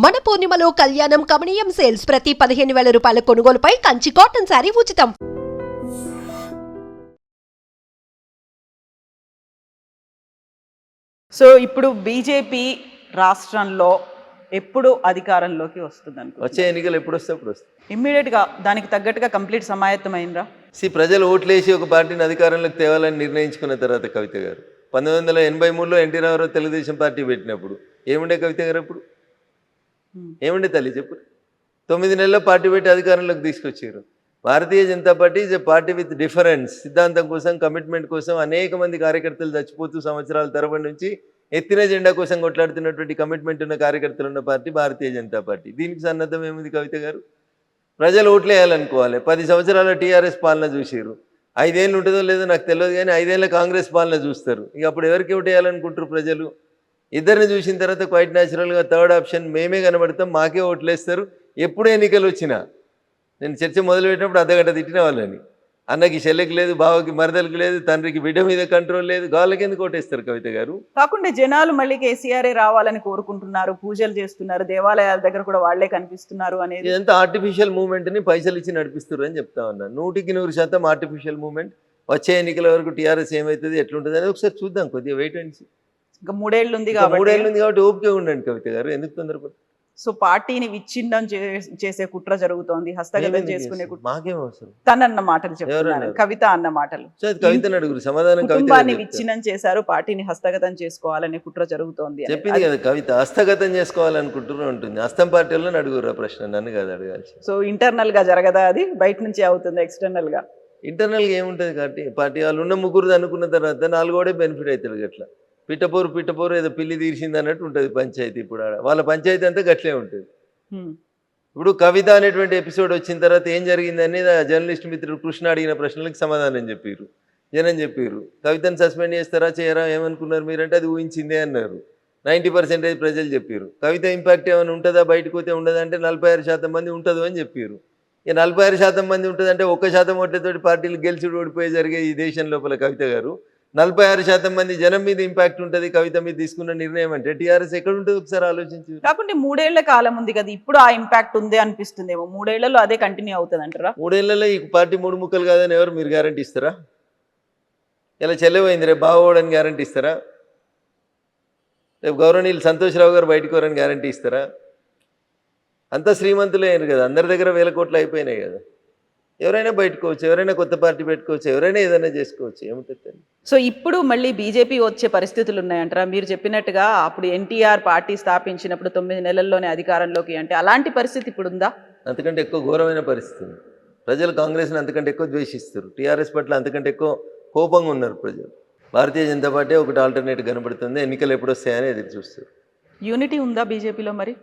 మన పూర్ణిమలో కళ్యాణం కమనీయం సేల్స్ ప్రతి 15,000 రూపాయల కొనుగోలుపై కంచి కాటన్ శారీ ఉచితం. సో ఇప్పుడు బీజేపీ రాష్ట్రంలో ఎప్పుడు అధికారంలోకి వస్తుంది అనుకో వచ్చే ఎన్నికలు ఎప్పుడు వస్తే అప్పుడు వస్తాయి. ఇమ్మీడియట్గా దానికి తగ్గట్టుగా కంప్లీట్ సమాయత్తమైందా? ప్రజలు ఓట్లేసి ఒక పార్టీని అధికారంలోకి తేవాలని నిర్ణయించుకున్న తర్వాత కవిత గారు 1983లో ఎన్టీ రామారావు తెలుగుదేశం పార్టీ పెట్టినప్పుడు ఏముండే కవిత గారు అప్పుడు ఏముండే తల్లి చెప్పు. 9 నెలల్లో పార్టీ పెట్టి అధికారంలోకి తీసుకొచ్చారు. Bharatiya Janata Party is a party with difference. సిద్ధాంతం కోసం, కమిట్మెంట్ కోసం అనేక మంది కార్యకర్తలు చచ్చిపోతూ సంవత్సరాల తరబడి నుంచి ఎత్తిన జెండా కోసం కొట్లాడుతున్నటువంటి కమిట్మెంట్ ఉన్న కార్యకర్తలు ఉన్న పార్టీ భారతీయ జనతా పార్టీ. దీనికి సన్నద్ధం ఏముంది కవిత గారు? ప్రజలు ఓట్లు వేయాలనుకోవాలి. 10 సంవత్సరాల టీఆర్ఎస్ పాలన చూసారు. 5 ఏళ్ళు ఉంటుందో లేదో నాకు తెలియదు, కానీ 5 ఏళ్ళ కాంగ్రెస్ పాలన చూస్తారు. ఇక అప్పుడు ఎవరికి ఓటు వేయాలనుకుంటారు ప్రజలు? ఇద్దరిని చూసిన తర్వాత క్వైట్ న్యాచురల్గా థర్డ్ ఆప్షన్ మేమే కనబడతాం, మాకే ఓట్లేస్తారు. ఎప్పుడు ఎన్నికలు వచ్చినా నేను చర్చ మొదలుపెట్టినప్పుడు అర్ధగంట తిట్టిన వాళ్ళని. అన్నకి చెల్లెకి లేదు, బావకి మరదలకి లేదు, తండ్రికి బిడ్డ మీద కంట్రోల్ లేదు, గాళ్ళకి ఎందుకు ఓటేస్తారు కవిత గారు? కాకుండా జనాలు మళ్ళీ కేసీఆర్ రావాలని కోరుకుంటున్నారు, పూజలు చేస్తున్నారు, దేవాలయాల దగ్గర కూడా వాళ్లే కనిపిస్తున్నారు అనేది ఇదంతా ఆర్టిఫిషియల్ మూవ్మెంట్ని పైసలు ఇచ్చి నడిపిస్తారు అని చెప్తా ఉన్నాను. 100% ఆర్టిఫిషియల్ మూవ్మెంట్. వచ్చే ఎన్నికల వరకు టీఆర్ఎస్ ఏమవుతుంది, ఎట్లుంటుంది అనేది ఒకసారి చూద్దాం. కొద్దిగా వెయిట్ అండ్ సీ. ఇంకా 3 ఏళ్ళు ఉంది కాబట్టి ఓపిక ఉండండి కవిత గారు, ఎందుకు తొందరపడి. సో పార్టీని విచ్ఛిన్నం చేసే కుట్ర జరుగుతోంది, హస్తగతం చేసుకునే కుట్ర. మాకేం అవసరం? తనన్న మాటలు చెప్తున్నారు, కవిత అన్న మాటలు. కవితను అడుగురు, సమాధానం. కుటుంబాన్ని విచ్ఛిన్నం చేశారు, పార్టీని హస్తగతం చేసుకోవాలనే కుట్ర జరుగుతోంది చెప్పింది కదా కవిత. హస్తగతం చేసుకోవాలనుకుంటున్నా ఉంటుంది. హస్తం పార్టీలో అడుగురు ప్రశ్న, నన్ను కాదు అడగాల్సి. సో ఇంటర్నల్ గా జరగదా అది? బయట నుంచి అవుతుంది ఎక్స్టర్నల్ గా? ఇంటర్నల్గా ఏముంటుంది కాబట్టి పార్టీ వాళ్ళు ఉన్న ముగ్గురు అనుకున్న తర్వాత 4 బెనిఫిట్ అవుతుంది. గట్లా పిట్టపోరు ఏదో పిల్లి తీర్చింది అన్నట్టు ఉంటుంది పంచాయతీ. ఇప్పుడు వాళ్ళ పంచాయతీ అంతా గట్లే ఉంటుంది. ఇప్పుడు కవిత అనేటువంటి ఎపిసోడ్ వచ్చిన తర్వాత ఏం జరిగిందని జర్నలిస్ట్ మిత్రుడు కృష్ణ అడిగిన ప్రశ్నలకు సమాధానం చెప్పారు. జనం చెప్పారు కవితను సస్పెండ్ చేస్తారా చేయరా ఏమనుకున్నారు మీరంటే అది ఊహించిందే అన్నారు. 90% ప్రజలు చెప్పారు. కవిత ఇంపాక్ట్ ఏమైనా ఉంటుందా, బయటకు పోతే ఉండదంటే 46% మంది ఉంటుంది అని చెప్పారు. ఇక 46% మంది ఉంటుందంటే 1% ఓట్లతోటి పార్టీలు గెలిచి ఓడిపోయి జరిగే ఈ దేశం లోపల కవిత గారు 46% మంది జనం మీద ఇంపాక్ట్ ఉంటుంది కవిత మీద తీసుకున్న నిర్ణయం అంటే టీఆర్ఎస్ ఎక్కడ ఉంటుంది ఒకసారి ఆలోచించి. కాకుంటే 3 ఏళ్ల కాలం ఉంది కదా, ఇప్పుడు ఆ ఇంపాక్ట్ ఉంది అనిపిస్తుందేమో. 3 ఏళ్లలో అదే కంటిన్యూ అవుతుంది అంటారా? 3 ఏళ్లలో ఈ పార్టీ 3 ముక్కలు కాదని ఎవరు మీరు గ్యారంటీ ఇస్తారా? ఇలా చెల్లెపోయింది రేపు బాగోవడానికి గ్యారంటీ ఇస్తారా? రేపు గౌరవనీయులు సంతోష్రావు గారు బయటకు వరని గ్యారంటీ ఇస్తారా? అంతా శ్రీమంతులే అయినారు కదా, అందరి దగ్గర 1000 కోట్లు అయిపోయినాయి కదా. ఎవరైనా బయటకోవచ్చు, ఎవరైనా కొత్త పార్టీ పెట్టుకోవచ్చు, ఎవరైనా ఏదైనా చేసుకోవచ్చు, ఏముంటుంది. సో ఇప్పుడు మళ్ళీ బీజేపీ వచ్చే పరిస్థితులు ఉన్నాయంటారా? మీరు చెప్పినట్టుగా అప్పుడు ఎన్టీఆర్ పార్టీ స్థాపించినప్పుడు 9 నెలల్లోనే అధికారంలోకి అంటే అలాంటి పరిస్థితి ఇప్పుడు ఉందా? అంతకంటే ఎక్కువ ఘోరమైన పరిస్థితి. ప్రజలు కాంగ్రెస్ని అంతకంటే ఎక్కువ ద్వేషిస్తారు, టీఆర్ఎస్ పట్ల అంతకంటే ఎక్కువ కోపంగా ఉన్నారు ప్రజలు. భారతీయ జనతా పార్టీ ఒకటి ఆల్టర్నేట్ కనబడుతుంది. ఎన్నికలు ఎప్పుడు వస్తాయని ఎదురు చూస్తారు. యూనిటీ ఉందా బీజేపీలో? మరి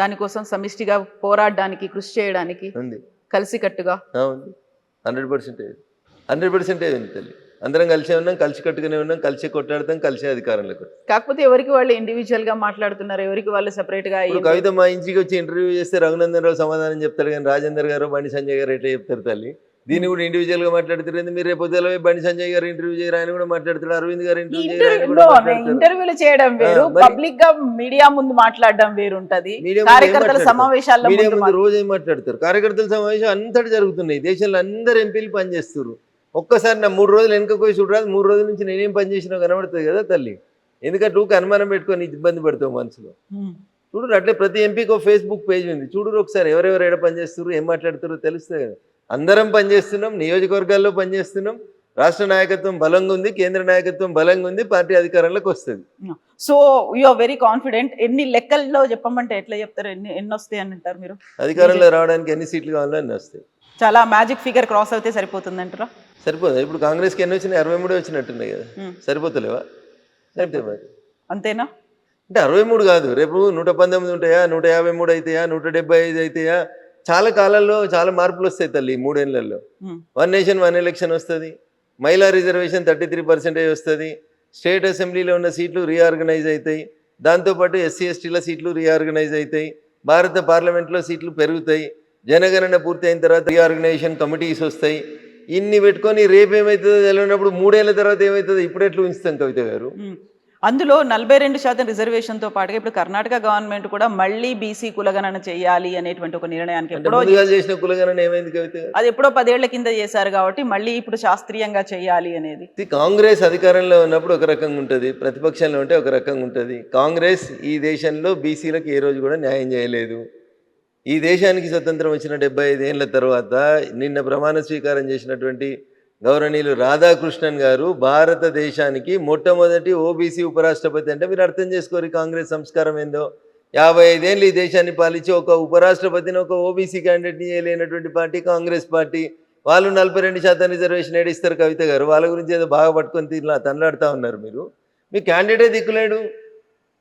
దానికోసం సమిష్టిగా పోరాడడానికి, కృషి చేయడానికి ఉంది, కలిసికట్టుగా ఉంది. 100% ఉంది తల్లి. అందరం కలిసే ఉన్నాం, కలిసి కట్టుకునే ఉన్నాం, కలిసి కొట్లాడతాం, కలిసే అధికారంలోకి. కాకపోతే ఎవరికి వాళ్ళు ఇండివిజువల్ గా మాట్లాడుతున్నారు, ఎవరికి వాళ్ళు సెపరేట్ గా. కవిత మా ఇంటికి వచ్చి ఇంటర్వ్యూ చేస్తే రఘునందన్ రావు సమాధానం చెప్తారు, కానీ రాజేందర్ గారు, బండి సంజయ్ గారు ఎట్లా చెప్తారు తల్లి? దీన్ని కూడా ఇండివిజువల్ గా మాట్లాడుతారు. మీరు రేపు పొద్దున బండి సంజయ్ గారు ఇంటర్వ్యూ చేయరు, ఆయన కూడా మాట్లాడతారు. అరవింద్ గారు ఇంటర్వ్యూలు చేయడం వేరు, పబ్లిక్ గా మీడియా ముందు మాట్లాడడం వేరు ఉంటది. కార్యకర్తల సమావేశాల్లో రోజు ఏం మాట్లాడతారు? కార్యకర్తల సమావేశం అంతటి జరుగుతున్నాయి. దేశంలో అందరు ఎంపీలు పనిచేస్తారు. ఒక్కసారి నా 3 రోజులు వెనక పోయి చూడరాదు, 3 రోజుల నుంచి నేనేం పని చేసినా కనబడుతుంది కదా తల్లి. ఎందుకంటే ఊరికి అనుమానం పెట్టుకొని ఇబ్బంది పడతావు మనసులో. చూడు అట్లే ప్రతి ఎంపీకి ఫేస్బుక్ పేజ్ ఉంది, చూడరు ఒకసారి ఎవరెవరు ఎక్కడ పనిచేస్తారు, ఏం మాట్లాడుతారో తెలుస్తుంది కదా. అందరం పనిచేస్తున్నాం, నియోజకవర్గాల్లో పనిచేస్తున్నాం, రాష్ట్ర నాయకత్వం బలంగా ఉంది, కేంద్ర నాయకత్వం బలంగా ఉంది, పార్టీ అధికారంలోకి వస్తుంది. So you are very confident. ఎన్ని లెక్కల్లో చెప్పమంటే ఎట్లా చెప్తారు? ఎన్ని వస్తాయి అని అంటారు మీరు? అధికారంలో రావడానికి ఎన్ని సీట్లు కావాలో అన్ని వస్తాయి. చాలా మ్యాజిక్ ఫిగర్ క్రాస్ అయితే సరిపోతుంది అంటారా? సరిపోదు. ఇప్పుడు కాంగ్రెస్కి ఎన్ని వచ్చినాయి? 63 వచ్చినట్టున్నాయి కదా, సరిపోతలేవా? అంతే మరి. అంతేనా? అంటే 63 కాదు, రేపు 119 ఉంటాయా, 153 అవుతాయా, 175 అవుతాయా? చాలా కాలంలో చాలా మార్పులు వస్తాయి తల్లి. 3 ఏళ్లలో 1 నేషన్ 1 ఎలక్షన్ వస్తుంది, మహిళా రిజర్వేషన్ 33% వస్తుంది, స్టేట్ అసెంబ్లీలో ఉన్న సీట్లు రీఆర్గనైజ్ అవుతాయి, దాంతోపాటు ఎస్సీ ఎస్టీల సీట్లు రీఆర్గనైజ్ అవుతాయి, భారత పార్లమెంట్లో సీట్లు పెరుగుతాయి, జనగణన పూర్తి అయిన తర్వాత రీఆర్గనైజేషన్ కమిటీస్ వస్తాయి. ఇన్ని పెట్టుకొని రేపు ఏమవుతుందో తెలియనప్పుడు 3 ఏళ్ల తర్వాత ఏమవుతుందో ఇప్పుడు ఎట్లా ఉంచుతాం కవిత గారు? అందులో 42% రిజర్వేషన్తో పాటుగా ఇప్పుడు కర్ణాటక గవర్నమెంట్ కూడా మళ్ళీ బీసీ కులగణన చేయాలి అనేటువంటి ఒక నిర్ణయానికి అంటే ఎప్పుడో ముందుగా చేసిన కులగణన ఏమైంది కవిత గారు? అది ఎప్పుడో 10 ఏళ్ల కింద చేశారు కాబట్టి మళ్ళీ ఇప్పుడు శాస్త్రీయంగా చేయాలి అనేది. కాంగ్రెస్ అధికారంలో ఉన్నప్పుడు ఒక రకంగా ఉంటుంది, ప్రతిపక్షంలో ఉంటే ఒక రకంగా ఉంటుంది. కాంగ్రెస్ ఈ దేశంలో బీసీలకు ఏ రోజు కూడా న్యాయం చేయలేదు. ఈ దేశానికి స్వతంత్రం వచ్చిన 75 ఏళ్ల తర్వాత నిన్న ప్రమాణ స్వీకారం చేసినటువంటి గౌరవనీయులు రాధాకృష్ణన్ గారు భారతదేశానికి మొట్టమొదటి ఓబీసీ ఉపరాష్ట్రపతి. అంటే మీరు అర్థం చేసుకోరు కాంగ్రెస్ సంస్కారం ఏందో. 55 ఏళ్ళు ఈ దేశాన్ని పాలించి ఒక ఉపరాష్ట్రపతిని ఒక ఓబీసీ క్యాండిడేట్ని చేయలేనటువంటి పార్టీ కాంగ్రెస్ పార్టీ. వాళ్ళు 42% రిజర్వేషన్ ఏడిస్తారు కవిత గారు. వాళ్ళ గురించి ఏదో బాగా పట్టుకొని తనలాడుతూ ఉన్నారు మీరు. మీ క్యాండిడేటే దిక్కులేడు.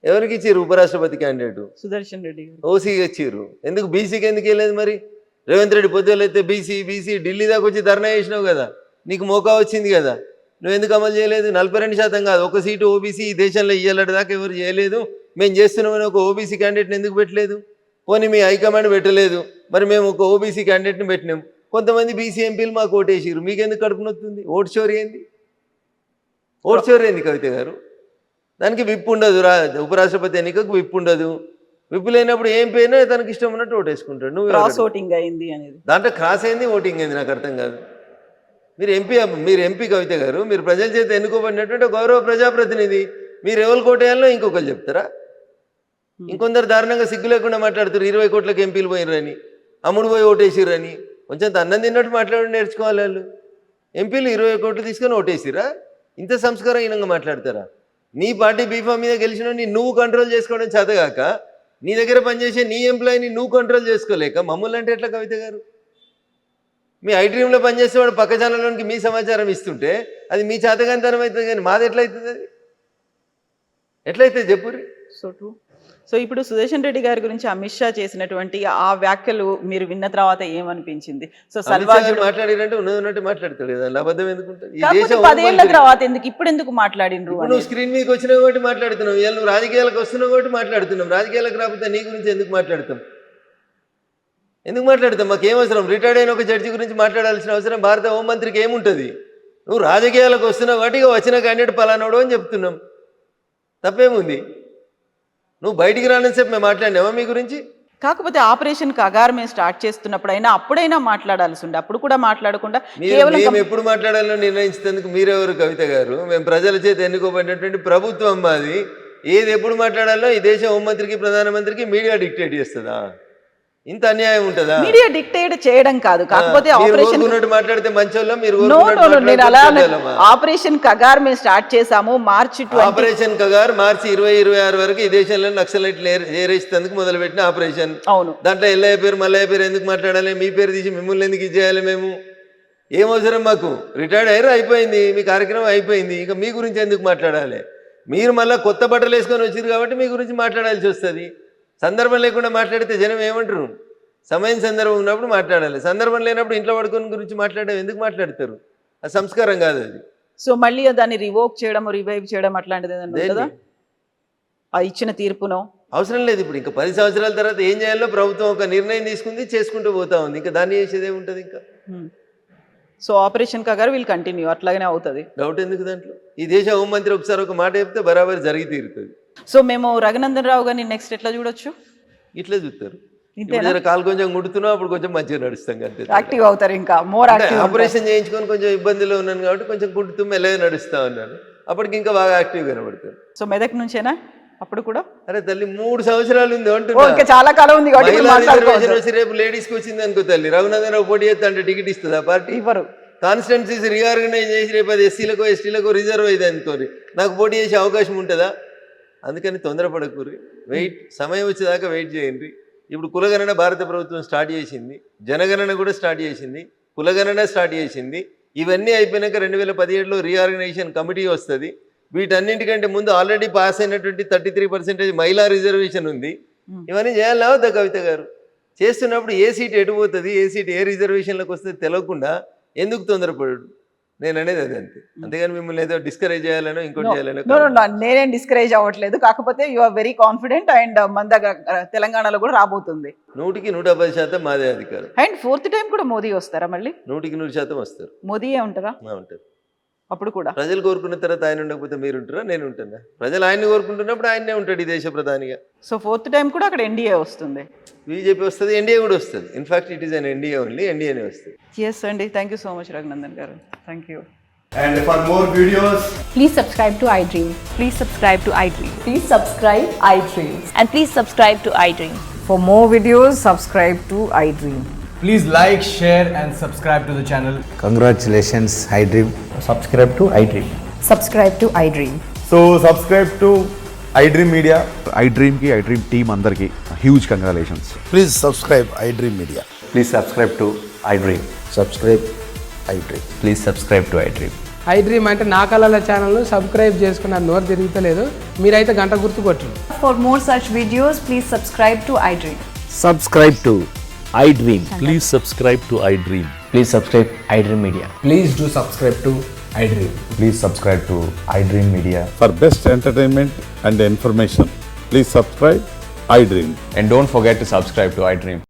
ఎవరికి ఇచ్చారు ఉపరాష్ట్రపతి క్యాండిడేట్? సుదర్శన్ రెడ్డి గారు ఓసీకి ఇచ్చారు. ఎందుకు బీసీకి ఎందుకు వెళ్ళలేదు మరి? రేవంత్ రెడ్డి పొద్దులు అయితే బీసీ ఢిల్లీ దాకా వచ్చి ధర్నా చేసినావు కదా, నీకు మోకా వచ్చింది కదా, నువ్వు ఎందుకు అమలు చేయలేదు? 42% కాదు, ఒక సీటు ఓబీసీ ఈ దేశంలో ఇయ్యాలట దాకా ఎవరు చేయలేదు. మేము చేస్తున్నామని ఒక ఓబీసీ క్యాండిడేట్ని ఎందుకు పెట్టలేదు? పోనీ మీ హైకమాండ్ పెట్టలేదు, మరి మేము ఒక ఓబీసీ క్యాండిడేట్ని పెట్టినాం. కొంతమంది బీసీ ఎంపీలు మాకు ఓటేసారు, మీకెందుకు కడుపు నొత్తుంది? ఓటు చోరీ ఏంది? ఓటు చోరీ ఏంది కవిత గారు? దానికి విప్పు ఉండదు. ఉపరాష్ట్రపతి ఎన్నికకు విప్పు ఉండదు. విప్పు లేనప్పుడు ఏం పోయినా తనకి ఇష్టం ఉన్నట్టు ఓటేసుకుంటాడు. నువ్వు క్రాస్ ఓటింగ్ అయింది అనేది దాంట్లో క్రాస్ అయింది, ఓటింగ్ అయింది, నాకు అర్థం కాదు. మీరు ఎంపీ కవిత గారు, మీరు ప్రజల చేత ఎన్నుకోబడినటువంటి గౌరవ ప్రజాప్రతినిధి. మీరు ఎవరు కోటేయాలో ఇంకొకరు చెప్తారా? ఇంకొందరు దారుణంగా సిగ్గు లేకుండా మాట్లాడుతారు. 20 కోట్లకు ఎంపీలు పోయినరని, అమ్ముడు పోయి ఓటేసిరని. కొంచెం అన్నం తిన్నట్టు మాట్లాడి నేర్చుకోవాలి వాళ్ళు. ఎంపీలు 20 కోట్లు తీసుకొని ఓటేసిరా? ఇంత సంస్కారహీనంగా మాట్లాడతారా? నీ పార్టీ బీఫామ్ మీద గెలిచిన నువ్వు కంట్రోల్ చేసుకోవడం చేతగాక, నీ దగ్గర పనిచేసే నీ ఎంప్లాయీని నువ్వు కంట్రోల్ చేసుకోలేక మమ్మల్ని అంటే ఎట్లా కవిత గారు? మీ ఐటీఎంలో పనిచేసే వాడు పక్క ఛానల్లోనికి మీ సమాచారం ఇస్తుంటే అది మీ చేతగానితనం అవుతుంది, కానీ మాది ఎట్లయితుంది? అది ఎట్లయితే చెప్పుర్రి. So true. సో ఇప్పుడు సుదర్శన్ రెడ్డి గారి గురించి అమిత్ షా చేసినటువంటి ఆ వ్యాఖ్యలు మీరు విన్న తర్వాత ఏమనిపించింది? సో సల్వాజుడు మాట్లాడినంటే ఉన్నట్టు మాట్లాడతాడు కదా, అబద్ధం ఎందుకుంటుంది? ఈ కాకపోతే దేశం 10 ఏళ్ల తర్వాత ఎందుకు ఇప్పుడు ఎందుకు మాట్లాడినరు? నువ్వు స్క్రీన్ మీదకి వచ్చినావు కాబట్టి మాట్లాడుతున్నావు, ఇవాళ నువ్వు రాజకీయాలకు వస్తున్నావు కాబట్టి మాట్లాడుతున్నావు. రాజకీయాలకు రాకపోతే నీ గురించి ఎందుకు మాట్లాడతాం? మాకేం అవసరం? రిటైర్డ్ అయిన ఒక జడ్జి గురించి మాట్లాడాల్సిన అవసరం భారత హోంమంత్రికి ఏముంటుంది? నువ్వు రాజకీయాలకు వస్తున్నావు కాబట్టి వచ్చిన క్యాండిడేట్ పలానాడు అని చెప్తున్నాం, తప్పేముంది? నువ్వు బయటికి రానని చెప్పి మేము మాట్లాడినావా మీ గురించి? కాకపోతే ఆపరేషన్ కగార్ మేము స్టార్ట్ చేస్తున్నప్పుడైనా అప్పుడైనా మాట్లాడాల్సి ఉండే, అప్పుడు కూడా మాట్లాడకుండా మేము ఎప్పుడు మాట్లాడాలో నిర్ణయించేందుకు మీరెవరు కవిత గారు? మేము ప్రజల చేత ఎన్నుకోబడినటువంటి ప్రభుత్వం మాది. ఏది ఎప్పుడు మాట్లాడాలో ఈ దేశ హోంమంత్రికి ప్రధానమంత్రికి మీడియా డిక్టేట్ చేస్తుందా? ఇంత అన్యాయం ఉంటుందా? మీడియా డిక్టేట్ చేయడం కాదు, కాకపోతే ఆపరేషన్ మాట్లాడితే మంచోళ్ళం మీరు. నేను అలా ఆపరేషన్ కగార్ మేము స్టార్ట్ చేసాము మార్చి ఆపరేషన్ కగార్ మార్చి 2026 వరకు ఈ దేశంలో నక్సలైట్లు ఏరేసేందుకు మొదలుపెట్టిన ఆపరేషన్. అవును, దాంట్లో ఎల్లయ్య పేరు మల్లయ్య పేరు ఎందుకు మాట్లాడాలి? మీ పేరు తీసి మిమ్మల్ని ఎందుకు ఇచ్చేయాలి? మేము ఏం అవసరం మాకు? రిటైర్డ్ అయ్యారు, అయిపోయింది, మీ కార్యక్రమం అయిపోయింది. ఇక మీ గురించి ఎందుకు మాట్లాడాలి? మీరు మళ్ళీ కొత్త బట్టలు వేసుకొని వచ్చారు కాబట్టి మీ గురించి మాట్లాడాల్సి వస్తుంది. సందర్భం లేకుండా మాట్లాడితే జనం ఏమంటారు? సమయం సందర్భం ఉన్నప్పుడు మాట్లాడాలి, సందర్భం లేనప్పుడు ఇంట్లో పడుకొని గురించి మాట్లాడడం ఎందుకు మాట్లాడతారు? అది సంస్కారం కాదు అది. సో మళ్ళీ దాన్ని రివోక్ చేయడం, రివైవ్ చేయడం అట్లాంటిది ఏదైనా ఆ ఇచ్చిన తీర్పునో అవసరం లేదు. ఇప్పుడు ఇంకా 10 సంవత్సరాల తర్వాత ఏం చేయాలో ప్రభుత్వం ఒక నిర్ణయం తీసుకుంది, చేసుకుంటూ పోతా ఉంది. ఇంకా దాన్ని చేసేది ఏముంటుంది ఇంకా? So operation Kagar will continue, అట్లాగనే అవుతుంది, డౌట్ ఎందుకు దాంట్లో? ఈ దేశ హోంమంత్రి ఒకసారి ఒక మాట చెప్తే బరాబర్ జరిగి తీరుతుంది. సో మేము రఘునందన్ రావు గారిని నెక్స్ట్ ఎట్లా చూడొచ్చు? ఇట్లా చూస్తారు. కాలు కొంచెం గుడుతున్నావు, అప్పుడు కొంచెం మంచిగా నడుస్తాం, అంతే. యాక్టివ్ అవుతారు, ఇంకా మోర్ యాక్టివ్. ఆపరేషన్ చేయించుకొని కొంచెం ఇబ్బందిలో ఉన్నాను కాబట్టి కొంచెం గుడుతూ మెల్లగా నడుస్తా ఉన్నాను. అప్పటికి ఇంకా బాగా యాక్టివ్ కనబడతాను. సో మెదక్ నుంచేనా అప్పుడు కూడా? అరే తల్లి 3 సంవత్సరాలు ఉంది అంటున్నా, చాలా కాలం ఉంది. రేపు లేడీస్ కి వచ్చింది అనుకో తల్లి, రఘునందన్ రావు పోటీ చేస్తా అంటే టికెట్ ఇస్తుంది ఆ పార్టీ? ఇవ్వరు. కాన్స్టిట్యున్సీస్ రీఆర్గనైజ్ చేసి రేపు అది ఎస్సీలకు ఎస్టీలకు రిజర్వ్ అయింది అనుకోరి, నాకు పోటీ చేసే అవకాశం ఉంటుందా? అందుకని తొందరపడకూరి, వెయిట్, సమయం వచ్చేదాకా వెయిట్ చేయండి. ఇప్పుడు కులగణన భారత ప్రభుత్వం స్టార్ట్ చేసింది, జనగణన కూడా స్టార్ట్ చేసింది, కులగణన స్టార్ట్ చేసింది. ఇవన్నీ అయిపోయినాక 2017లో రీఆర్గనైజేషన్ కమిటీ వస్తుంది. వీటన్నింటికంటే ముందు ఆల్రెడీ పాస్ అయినటువంటి 33% మహిళా రిజర్వేషన్ ఉంది. ఇవన్నీ చేయాలా వద్దా కవిత గారు? చేస్తున్నప్పుడు ఏ సీట్ ఎటు పోతుంది, ఏ సీట్ ఏ రిజర్వేషన్లకు వస్తుంది తెలియకుండా ఎందుకు తొందరపడు? నేను అనేది అది, అంతే. అంతేగాని మిమ్మల్ని ఏదో డిస్కరేజ్ చేయాలనో ఇంకోటి చేయాలనో. నేనేం డిస్కరేజ్ అవ్వట్లేదు, కాకపోతే you are very confident. And మన దగ్గర తెలంగాణలో కూడా రాబోతుంది 100% మాదే అధికారం. అండ్ 4th టైం కూడా మోదీ వస్తారా? మళ్ళీ 100% వస్తారు. మోదీయే ఉంటారా? ఉంటారు. అప్పుడు కూడా ప్రజలు కోరుకున్న తర్వాత ఆయన ఉండకపోతే మీరు ఉంటారా, నేను ఉంటున్నా? ప్రజలు ఆయన్ని కోరుకుంటున్నప్పుడు ఆయనే ఉంటాడు ఈ దేశ ప్రధానిగా. సో 4th టైం కూడా అక్కడ ఎన్డీఏ వస్తుంది. బీజేపీ వస్తుంది, ఎన్డీఏ కూడా వస్తుంది. In fact it is an NDA only, ఎన్డీఏనే వస్తుంది. ఎస్ అండి, thank you so much Raghunandan garu. Thank you. And for more videos, Please subscribe to iDream. Please subscribe to iDream. Please subscribe iDream. And please subscribe to iDream. For more videos, subscribe to iDream. please like, share and subscribe to the channel. Congratulations, iDream. Subscribe to iDream. Subscribe to iDream. So subscribe to iDream Media. iDream ki iDream team andarki huge congratulations. Please subscribe iDream Media. Please subscribe to iDream. Subscribe iDream. Please subscribe to iDream. iDream అంటే నా కళల ఛానల్ను subscribe చేసుకున్న నోరు తిరుగుతలేదు, మీరైతే గంట గుర్తు కొట్టండి. For more such videos, please subscribe to iDream. Subscribe to iDream. Please subscribe to iDream. Please subscribe iDream Media. Please do subscribe to iDream. Please subscribe to iDream Media. For best entertainment and information, please subscribe iDream. And don't forget to subscribe to iDream.